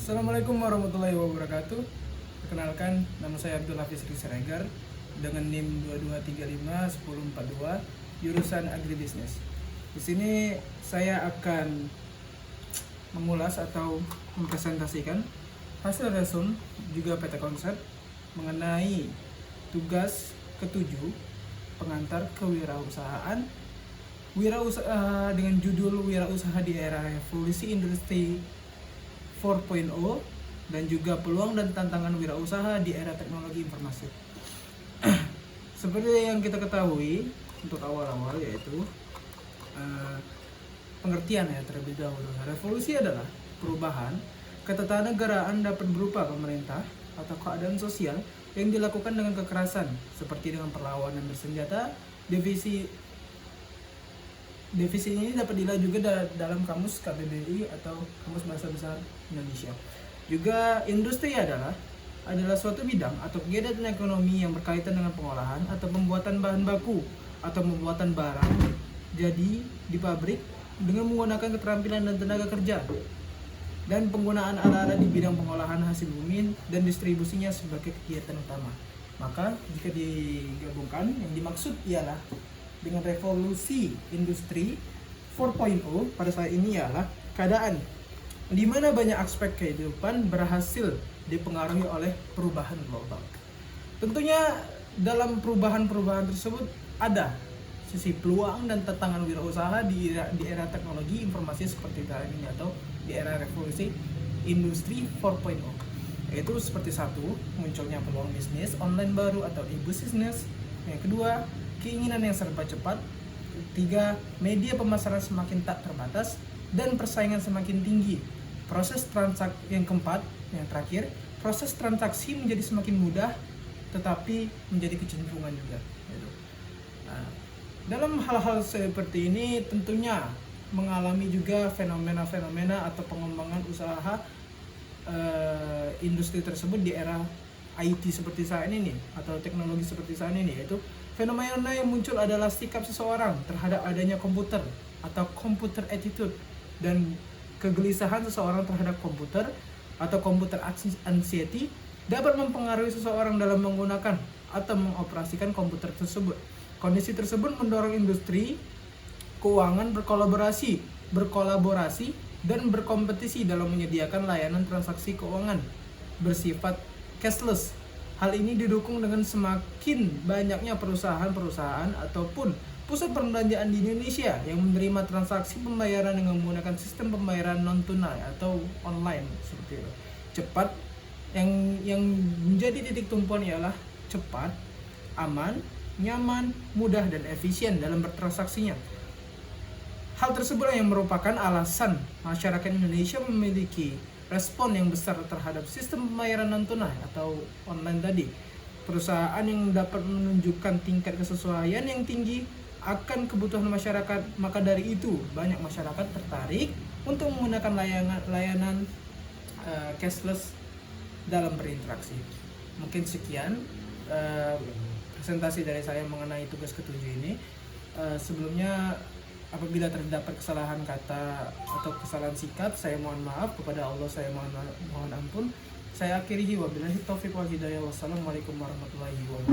Assalamualaikum warahmatullahi wabarakatuh. Perkenalkan, nama saya Abdul Hafiz Siregar dengan NIM 22351042 jurusan Agribisnis. Di sini saya akan mengulas atau mempresentasikan hasil resume juga peta konsep mengenai tugas ketujuh pengantar kewirausahaan dengan judul Wirausaha di Era Revolusi Industri 4.0 dan juga peluang dan tantangan wirausaha di era teknologi informasi. Seperti yang kita ketahui untuk awal-awal yaitu pengertian ya terlebih dahulu. Revolusi adalah perubahan ketatanegaraan dapat berupa pemerintah atau keadaan sosial yang dilakukan dengan kekerasan seperti dengan perlawanan bersenjata. Definisi ini dapat dilihat juga dalam kamus KBBI atau Kamus Bahasa Besar Indonesia. Juga industri adalah suatu bidang atau kegiatan ekonomi yang berkaitan dengan pengolahan atau pembuatan bahan baku atau pembuatan barang jadi di pabrik dengan menggunakan keterampilan dan tenaga kerja dan penggunaan alat-alat di bidang pengolahan hasil bumi dan distribusinya sebagai kegiatan utama. Maka jika digabungkan yang dimaksud ialah dengan revolusi industri 4.0 pada saat ini ialah keadaan di mana banyak aspek kehidupan berhasil dipengaruhi oleh perubahan global. Tentunya dalam perubahan-perubahan tersebut ada sisi peluang dan tantangan wirausaha di era teknologi informasi seperti saat ini atau di era revolusi industri 4.0. Yaitu seperti satu, munculnya peluang bisnis online baru atau e-business. Yang kedua, keinginan yang serba cepat. Tiga, media pemasaran semakin tak terbatas dan persaingan semakin tinggi. Yang keempat, yang terakhir, proses transaksi menjadi semakin mudah tetapi menjadi kecenderungan juga. Nah, dalam hal-hal seperti ini tentunya mengalami juga fenomena-fenomena atau pengembangan usaha industri tersebut di era IT seperti saat ini atau teknologi seperti saat ini, yaitu fenomena yang muncul adalah sikap seseorang terhadap adanya komputer atau computer attitude dan kegelisahan seseorang terhadap komputer atau computer anxiety dapat mempengaruhi seseorang dalam menggunakan atau mengoperasikan komputer tersebut. Kondisi tersebut mendorong industri keuangan berkolaborasi dan berkompetisi dalam menyediakan layanan transaksi keuangan bersifat cashless. Hal ini didukung dengan semakin banyaknya perusahaan-perusahaan ataupun pusat perbelanjaan di Indonesia yang menerima transaksi pembayaran dengan menggunakan sistem pembayaran non tunai atau online seperti itu. Cepat yang menjadi titik tumpuan ialah cepat, aman, nyaman, mudah dan efisien dalam bertransaksinya. Hal tersebut yang merupakan alasan masyarakat Indonesia memiliki respon yang besar terhadap sistem pembayaran non tunai atau online tadi. Perusahaan yang dapat menunjukkan tingkat kesesuaian yang tinggi akan kebutuhan masyarakat, maka dari itu banyak masyarakat tertarik untuk menggunakan layanan cashless dalam berinteraksi. Mungkin sekian presentasi dari saya mengenai tugas ketujuh ini. Sebelumnya apabila terdapat kesalahan kata atau kesalahan sikap, saya mohon maaf. Kepada Allah saya mohon ampun. Saya akhiri wabillahi taufiq wal hidayah. Wassalamualaikum warahmatullahi wabarakatuh.